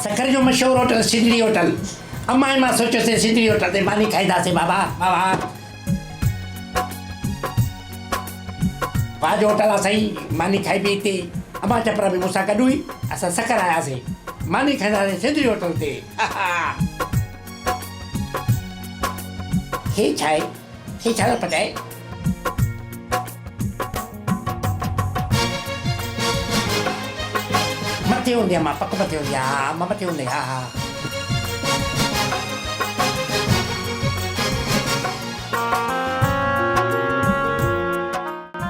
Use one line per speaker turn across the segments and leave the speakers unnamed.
Sucker जो मशहूर hotel Sindhri hotel अम्मा मां सोचियोसीं सिंधड़ी होटल ते मानी खाईंदासीं बाबा बाबा वाज होटल आहे साईं मानी खाई पी हिते अम्मा चपरा बि मूंसां गॾु हुई असां सकर आयासीं मानी खाईंदासीं सिंधड़ी होटल ते हे छा आहे हे छा पचाए मथे हूंदी आहे मां पक मथे हूंदी आहे हा मां मथे हूंदी हा हा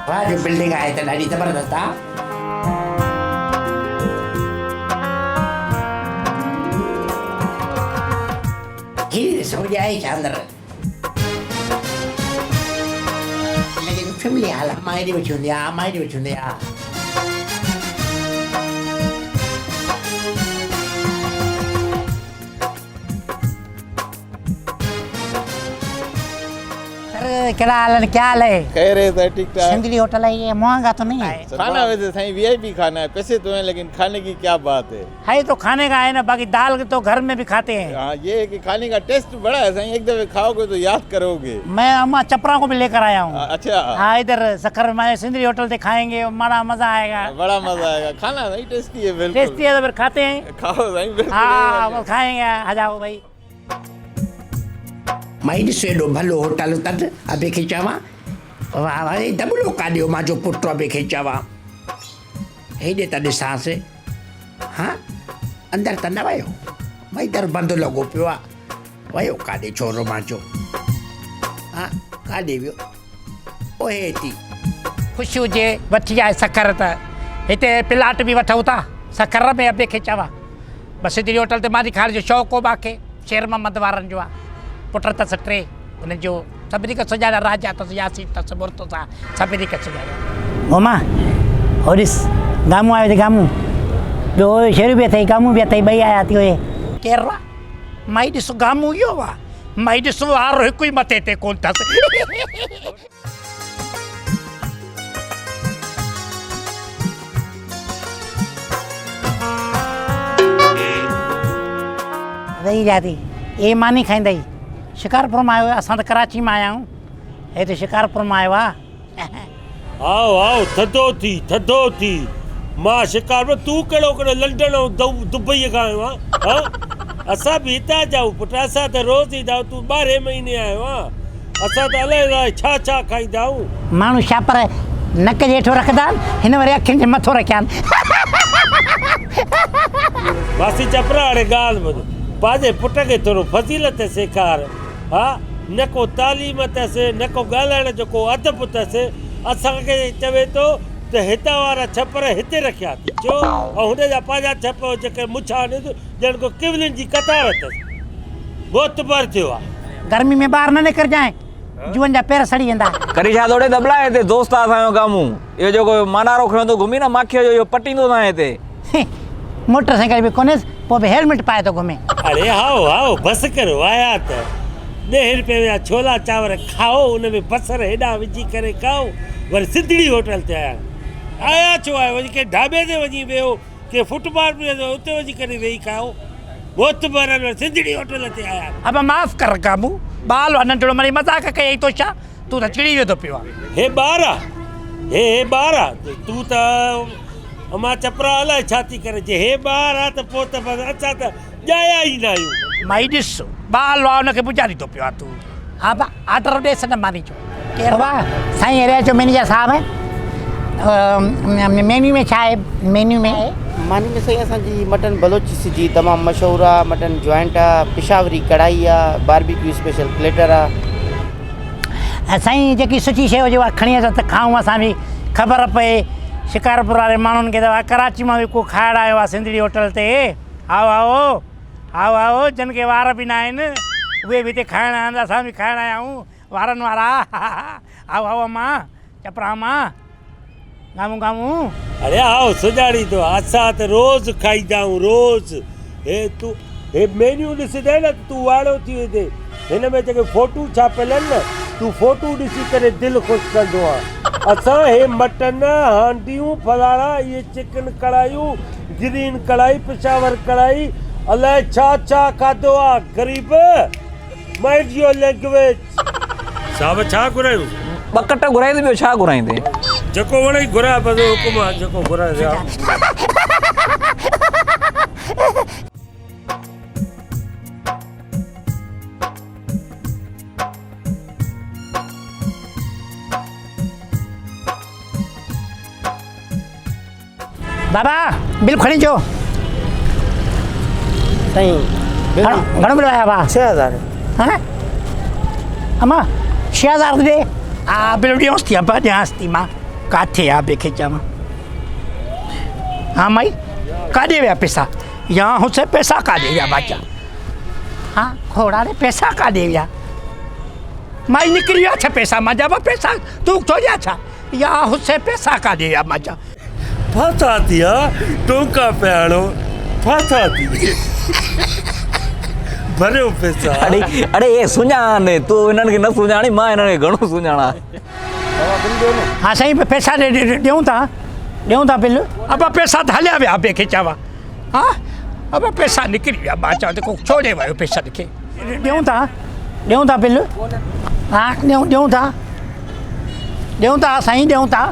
वाह जो बिल्डिंग आहे त ॾाढी ज़बरदस्त आहे हीअ ॾिसो इहा आहे छा अंदरि लेकिन फैमिली हाल आहे मां हेॾी वेठी हूंदी आहे मां हेॾी वेठी हूंदी आहे
क्या हाल क्या हाल है?
कह रहे थे ठीक ठाक।
सिंधड़ी होटल है ये महंगा तो नहीं है?
खाना वैसे सही वीआईपी खाना है, पैसे तो हैं लेकिन खाने की क्या बात है
तो खाने का है ना, बाकी दाल तो घर में भी खाते हैं।
हाँ ये है कि खाने का टेस्ट बड़ा है सही, एक दफे खाओगे तो याद करोगे।
मैं अम्मा चपरा को भी लेकर आया हूँ।
अच्छा
हाँ इधर सकर में सिंधड़ी होटल से खाएंगे, बड़ा मजा आएगा।
बड़ा मजा आएगा, खाना सही टेस्टी है बिल्कुल।
टेस्टी है तो फिर खाते हैं।
खाओ सही बिल्कुल।
हाँ खाएंगे, आ जाओ भाई।
माई ॾिसो एॾो भलो होटल अथनि अबे खे चवां वाह वाह दॿलो काढियो मां जो पुटु अबे खे चवां हेॾे त ॾिसांसि हा अंदरि त न वियो भई दर बंदि लॻो पियो आहे वियो काॾे छोरो मां जो हा काॾे वियो ओहे थी
ख़ुशी हुजे वठी आहे सकर त हिते प्लाट बि वठूं था सकर में अबे खे चवां बसि सिंधड़ी होटल ते मानी खाइण जो शौक़ु हो मूंखे शेर मोहम्मद वारनि जो आहे पुट अथसि टे उन्हनि जो सभिनी खे सुञाणा राजा अथसि यासीन अथसि मुर्तज़ा सभिनी खे सुञाणा मोमा होरिस गामू आयो अथई गामू ॿियो शेरू बि अथई गामू बि अथई ॿई आया थी हुए केरु आहे माई ॾिसो गामू इहो आहे माई ॾिसो वारो हिकु ई मथे ते कोन अथसि रही जाती ए मानी खाईंदई शिकारपुर में आयो असां त कराची में आया आहियूं हिते शिकारपुर में आयो आहे
आओ आओ थधो थी मां शिकारपुर तूं कहिड़ो कहिड़ो लंडन ऐं दुबई खां आयो आहे असां बि हितां जाऊं पुटु असां त रोज़ ईंदा आहियूं तूं 12 महीने आयो आहे असां त अलाए छा खाईंदा आहियूं
माण्हू छा पर नक जे हेठो रखंदा आहिनि हिन वरी अखियुनि जे मथो रखिया आहिनि
बासी चपरा हाणे ॻाल्हि ॿुध पंहिंजे पुट खे थोरो फज़ीलत सेखार हा न को तालीम अथसि न को ॻाल्हाइण जो को अदब अथसि असांखे चवे थो त हितां वारा छपर हिते रखिया थी छो ऐं हुनजा पंहिंजा छप जेके मुछा आहिनि ॼण को किवलिनि जी कतार अथसि मोतबर थियो आहे
गर्मी में ॿाहिरि न निकिरजांइ जुअनि जा पेर सड़ी वेंदा
करी छा थोड़े दबला है हिते दोस्त आहे असांजो गामू इहो जेको मानारो खणंदो घुमी न माखीअ जो इहो पटींदो न हिते
मोटरसाइकिल बि कोन्हे पोइ बि हेलमेट पाए थो घुमे
अरे हाओ बसि करो आया त 10 रुपए जा छोला चांवर खाओ उन में बसर हेॾा विझी करे खाओ वरी सिंधड़ी होटल ते आया छो आहे वञी के ढाबे ते वञी वियो के फुटपाथ में उते वञी करे वेही खाओ मोतबर सिंधड़ी होटल ते आया
अब माफ़ कर गामू बाल नंढड़ो मरी मज़ाक कयई तो छा तूं त चिड़ी वेंदो पियो आहे
हे ॿार आहे तूं त मां चपरा अलाए छा थी करे जे हे ॿार आहे त पोइ त बसि असां त ॼाया ई न आहियूं
माई ॾिस बाल आहे हुनखे पुॼारी थो पियो आहे तूं हा बा ऑडर ॾेसि न मानी जो केरु आहे साईं एरिया जो मैनेजर साहब मेन्यू में छा आहे मेन्यू में
मानी में सही असांजी मटन बलोचिस जी तमामु मशहूरु आहे मटन जॉइंट आहे पिशावरी कढ़ाई आहे बारबेक्यू स्पेशल प्लेटर आहे
साईं जेकी सुठी शइ हुजे उहा खणी अचो त खाऊं असां बि ख़बर पए शिकारपुर वारे माण्हुनि खे त कराची मां बि को खाइण आयो आहे सिंधड़ी होटल ते आओ जिन खे वार बि न आहिनि उहे बि हिते खाइण आया आहिनि असां बि खाइण आया आहियूं वारनि वारा आओ मां चपरा मां गामू
अरे आओ सुञाणी थो असां त रोज़ खाईंदा आहियूं रोज़ हे मेन्यू ॾिसंदे न तूं वाड़ो थी वेंदे हिन में जेके फोटू छापियल आहिनि न तूं फोटू ॾिसी करे दिलि ख़ुशि कंदो आहे असां हे मटन हांडियूं फलाणा इहे चिकन कढ़ायूं ग्रीन कढ़ाई पिशावर कढ़ाई अलाए छा छा खाधो आहे ग़रीब माइंड योर लैंग्वेज साहब छा घुरायूं
ॿ कट घुराईंदे ॿियो छा घुराईंदे
जेको वणे घुराए बस हुकुम आहे जेको घुराए
बाबा बिल खणी अचो
साईं बिल
घणो बिल आया बा
6000
हाँ अम्मा 6000 दे बिल ॾियोसि थी अब्बा ॾियांसि थी मां किथे आहे ॿिए खे चवां हाँ माई काॾे विया पैसा यहाँ हुसे पैसा काॾे विया बाचा हाँ खोड़ा ने पैसा काॾे विया माई निकिरी विया छा पैसा मां जा पैसा तूं थो ॾिया छा यहाँ हुसे पैसा काॾे विया मां जा
फाथा थी टोका पियाणो फाथा थी भरियो पैसा
अड़े अड़े ये सुञाणे तूं हिननि खे न सुञाणी मां हिननि खे घणो सुञाणा
हाँ साईं पैसा ॾियूं था बिल अब पैसा त हलिया विया ॿिए खे चवां हाँ अब पैसा निकिरी विया मां चवां त को छो ॾे वियो पैसा खे ॾियूं था बिल हाँ ॾियूं था साईं ॾियूं था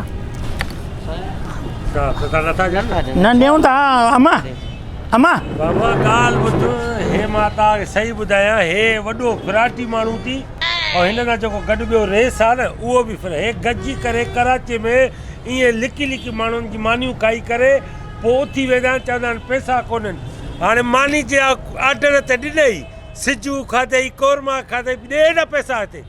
न ॾियूं था अम्मा
बाबा ॻाल्हि ॿुध हे मां तव्हांखे सही ॿुधायां हे वॾो फिराटी माण्हू थी ऐं हिन सां जेको गॾु ॿियो रेस आहे न उहो बि हे गॾिजी करे कराची में ईअं लिकी लिकी माण्हुनि जी मानियूं खाई करे पोइ उथी वेंदा आहिनि चवंदा आहिनि पैसा कोन्हनि हाणे मानी जे ऑर्डर ते ॾिनई सिजू खाधई कोरमा खाधई ॾे न पैसा हिते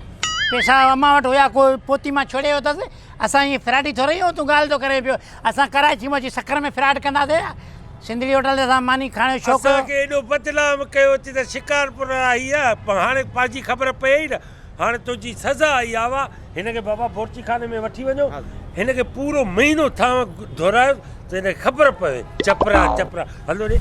पैसा अम्मा वटि हुया कोई पोती मां छोड़े वियो अथसि असां ईअं फिराटी थोरी आहियूं तूं ॻाल्हि थो करे पियो असां कराची में अची सकर में फिराट कंदासीं सिंधड़ी होटल ते असां मानी खाइण जो शौक़ु
असांखे एॾो बदनाम कयो अची त शिकारपुर आई आहे पर हाणे पंहिंजी ख़बर पए ई न हाणे तुंहिंजी सज़ा आई आहे हिनखे बाबा बोरची खाने में वठी वञो हिनखे पूरो महीनो थांव धोरायो त हिनखे ख़बर पए चपरा हलो ॾे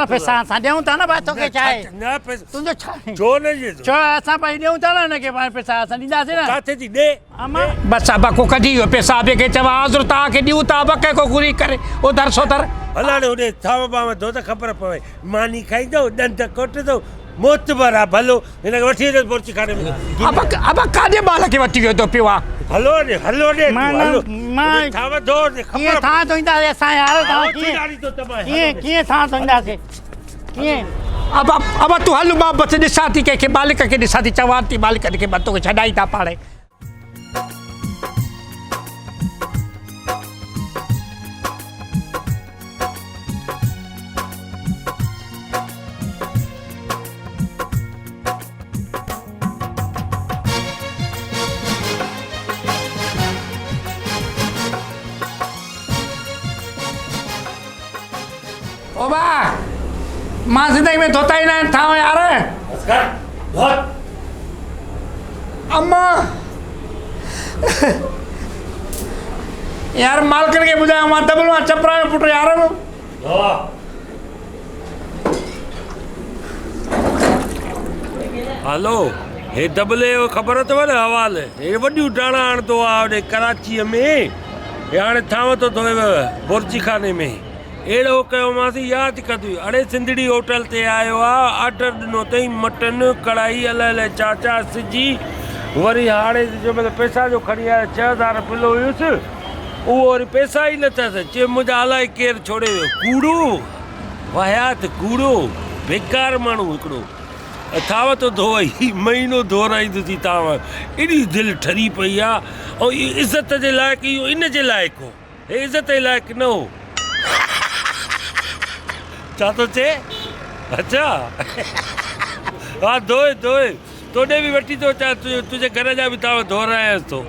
पैसा असां ॾियूं था न भाई तोखे छा आहे
न पैसा
तुंहिंजो छा
छो न ॾिए
छो असां भाई ॾियूं था न हिनखे पैसा असां ॾींदासीं न
किथे थी ॾे
अम्मा बसि अब को कढी वियो पैसा ॿिए खे चवां हाज़ुर तव्हांखे ॾियूं था अब कंहिं को घुरी करे उधर सोधर
हलाणे होॾे थांव बांव धो त ख़बर पवे मानी खाईंदो ॾंद कोटंदो मोतबर आहे भलो हिनखे वठी वञो बोरची खाने में
अब काॾे ॿार खे वठी वियो थो पियो आहे
हलो ॾे थांव धो
कीअं थां धोईंदासीं असां यार कीअं थां धोईंदासीं कीअं अब तूं हल मां बसि ॾिसां थी कंहिंखे मालिक खे ॾिसां थी चवां थी मालिक खे मां तोखे छॾाई था पाणे ओ बा मां ज़िंदगी में धोता ही ना था यार अम्मा यार मालकन के ॿुधायो मां दबलो आहे चपरा में पुट यार
हलो हे दबले जो ख़बर अथव न हवाले हे वॾियूं डाणा आणंदो आहे होॾे कराचीअ में हे हाणे थांव थो धोएव बोरची खाने में अहिड़ो कयोमांसि यादि कंदी अड़े सिंधड़ी होटल ते आयो आहे ऑडर ॾिनो अथई मटन कढ़ाई अलाए छा छा सिजी वरी हाणे जो मतिलबु पैसा जो खणी आयो 6000 बिल हुयुसि उहो वरी पैसा ई न अथसि चए मुंहिंजा अलाए केरु छोड़े वियो कूड़ो वाहियात कूड़ो बेकार माण्हू हिकिड़ो थांव थो धोई महीनो धोराईंदुसि थांव एॾी दिलि ठरी पई आहे ऐं इज़त जे लाइक़ु इहो इन जे लाइक़ु हो हे इज़त जे लाइक़ु न हो छा थो चए अच्छा हा धोए तोॾे बि वठी थो अचां तुंहिंजे घर जा बि थांव धोरायांसि थो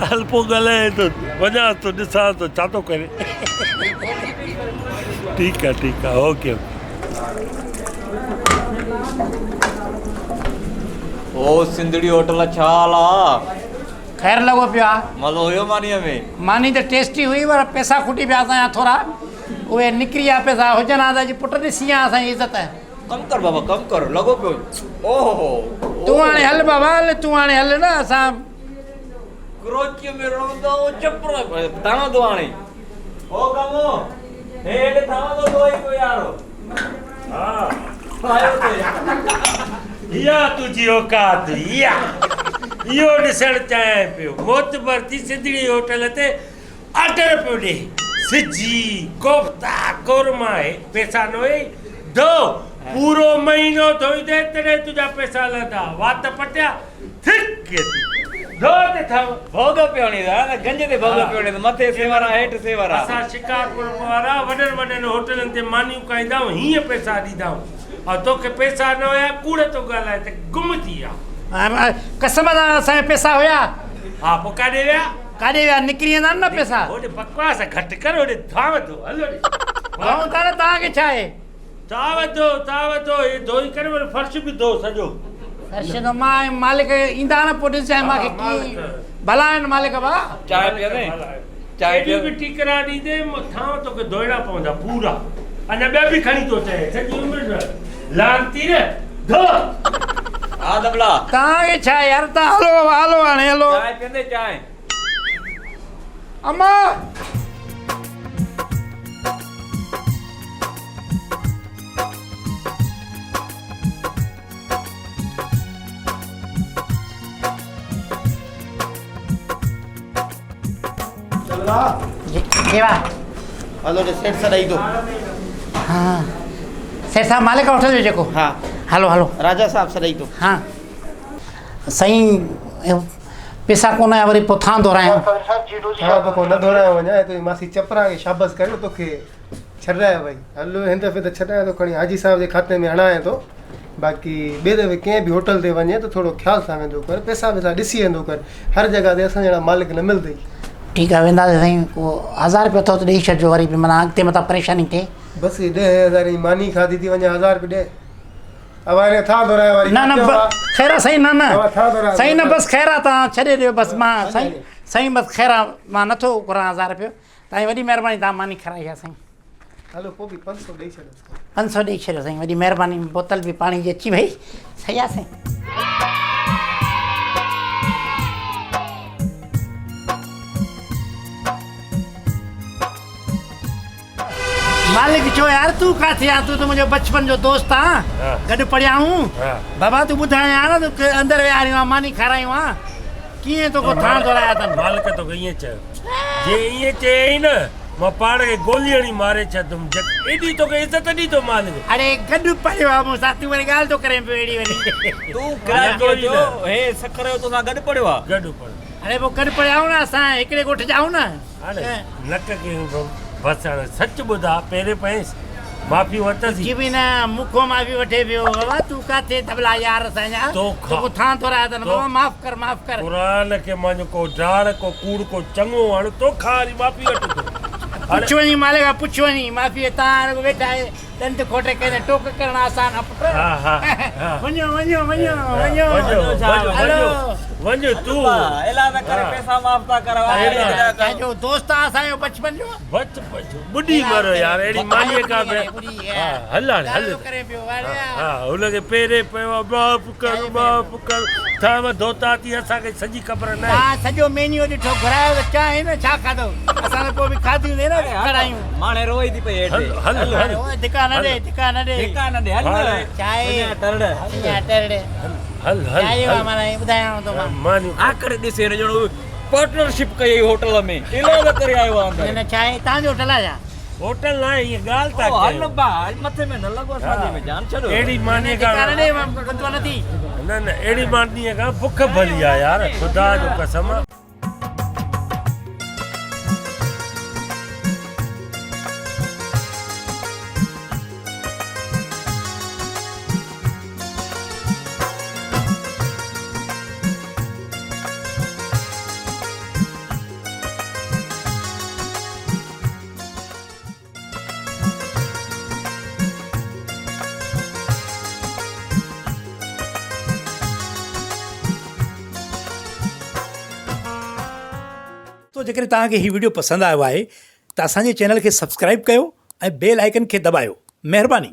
हल पोइ ॻाल्हाए थो वञा थो ॾिसां थो छा थो करे ठीकु आहे ओके
ओ सिंधड़ी होटल छा हाल आहे
ख़ैर लॻो पियो आहे
मज़ो हुयो मानीअ में
मानी त टेस्टी हुई पर पैसा खुटी पिया असांजा थोरा उहे निकिरी विया पैसा हुजनि हा त अॼु पुटु ॾिसी आहे असांजी इज़त
कमु कर बाबा कमु कर लॻो पियो ओहो
तूं हाणे हल बाबा हल तूं हाणे हल न असां
क्रोचीअ में रहंदो चपरो तव्हां थो हाणे ओ गमो हे एडे थावा तो दोई को यारो
हाँ
आयो ते
या तुझी औकात या इहो ॾिसण चाहियां पियो मोतबर थी सिंधड़ी होटल ते ऑर्डर पियो ॾे सिजी कोफ्ता कोरमा है पैसा न हुई दो पूरो महीनो धोई दे तॾहिं तुंहिंजा पैसा लॻंदा वात पटिया थिक थी दो ते थव
भोग पियोणी दा गंज ते भोग पियोणी मथे सेवारा हेठ सेवारा
असां शिकारपुर वारा वॾनि वॾनि होटलनि ते मानियूं खाईंदा आहियूं हीअं पैसा ॾींदा आहियूं और तोखे पैसा न हुया कूड़ तो ॻाल्हाए त गुम थी विया
कसम सां असांजा पैसा हुया
हा पोइ काॾे विया
काॾे विया निकिरी वेंदा आहिनि न पैसा
होॾे बकवास घटि कर होॾे धाव थो हलो
ऐं दादा तव्हांखे छा आहे
धाव थो हे धोई करे वरी फर्श बि धो सॼो
दर्शन मां मालिक ईंदा न पोइ ॾिसजांइ मूंखे कीअं भला आहिनि मालिक भा
चाय पियदे चाय
एॾी बि टीकरा ॾींदे थाव तोखे धोइणा पवंदा पूरा अञा ॿिया बि खणी थो चए सॼी उमिरि लानती न धो
हा दबला
तव्हांखे छा आहे यार तव्हां हलो हलो हाणे हलो
चाय पियदे चाय
अम्मा जी वाह
हलो ॾे सेठ सां ॾेई दो
हा सेठ साहब मालिक होटल जो जेको
हा
हलो हलो
राजा साहब सां ॾेई दो
हाँ साईं पैसा कोन आया वरी पोइ थां दोहरायूं
हाँ तो को न दोहरायो वञा तो मासी चपरा के शाबाश करे तोखे छॾायो भाई हलो हिन दफ़े त छॾायो तो खणी हाजी साहब जे खाते में हणाए तो बाक़ी ॿिए दफ़े कंहिं बि होटल ते वञे त थोरो ख़्याल सां वेंदो कर पैसा वैसा ॾिसी वेंदो कर हर जॻह ते असां जहिड़ा मालिक न मिलंदई
ठीकु आहे वेंदासीं साईं पोइ 1000 रुपया अथव त ॾेई छॾिजो वरी बि माना अॻिते मथां परेशानी थिए
बसि 10,000 जी मानी खाधी थी वञे 1000 रुपया ॾे अब हाणे था दोहरायो वरी
न ख़ैर आहे साईं न
हा, था दोहरायो।
साईं न बसि ख़ैर आहे तव्हां छॾे ॾियो बसि मां साईं बसि ख़ैर आहे मां नथो घुरां 1000 रुपयो तव्हांजी वॾी महिरबानी तव्हां मानी खाराई आहे साईं
हलो पोइ बि 500 ॾेई छॾियोसि
500 ॾेई छॾियो साईं वॾी महिरबानी बोतल बि पाणी जी अची वई सही आहे साईं मालिक चओ यार तूं किथे आहे तूं त मुंहिंजो बचपन जो दोस्त आहे गॾु पढ़िया आहियूं बाबा तूं ॿुधाए यार तूं अंदरि विया आहियूं मानी खारायूं आहे कीअं तोखे थाण दोहराया अथनि
मालिक तोखे ईअं चयो जे ईअं चयई न मां पाण खे गोली हणी मारे छॾंदुमि एॾी तोखे इज़त ॾींदो मालिक
अरे गॾु पढ़ियो आहे मूंसां तूं वरी ॻाल्हि थो करे पियो अहिड़ी वरी
तू किरायो जो हे सखर जो तोसां गॾु पढ़ियो आहे
गॾु पढ़
अरे पोइ गॾु पढ़िया आहियूं न असां हिकिड़े ॻोठ जा आहियूं न
हाणे नक खे बसि हाणे सच ॿुधा पहिरें पएसि माफ़ी वरितसि
जी बि न मूंखो माफ़ी वठे पियो बाबा तूं किथे तबला यार असांजा तोखे थां दोहराया अथनि बाबा माफ़ कर
क़ुर खे मां को डाड़ को कूड़ को चङो हाणे तोखां वरी माफ़ी वठंदो
पुछ वञी मालिक पुछ वञी माफ़ी तव्हां वेठा आहे ॾंद खोटे कंहिं टोक करणु आसान आहे पुटु वञो
वञो तूं
ऐलान करे पैसा माफ़ था
पंहिंजो दोस्त आहे असांजो बचपन जो
ॿुधी मरो यार अहिड़ी मानीअ खां हल हल
करे पियो
हा हुनखे पहिरें पियो माफ़ कर थाम धोता थी असांखे सॼी ख़बर न आहे
सॼो मेन्यू ॾिठो घुरायो त चाहे न छा खाधो असां त पोइ बि खाधियूं न कढ़ायूं
माणे रोई थी पई हेठि
हल
धिका न ॾे
धिका न ॾे हल
चाहे
तरड़
हल
माना ॿुधायांव थो मां
आखिर ॾिसे न ॼणो पार्टनरशिप कई होटल में इलाज करे आयो आहे
न चाहे तव्हांजो होटल आहे छा
होटल न आहे हीअ ॻाल्हि था
हल बा मथे में न लॻो असांजे में जान छॾो
अहिड़ी मानीअ खां
नथी
न अहिड़ी मानीअ खां बुख भली आहे यार ख़ुदा जो कसम
तो जेकर तव्हांखे ही वीडियो पसंदि आयो आहे त असांजे चैनल खे सब्सक्राइब कयो ऐं बेल आइकन खे दबायो महिरबानी।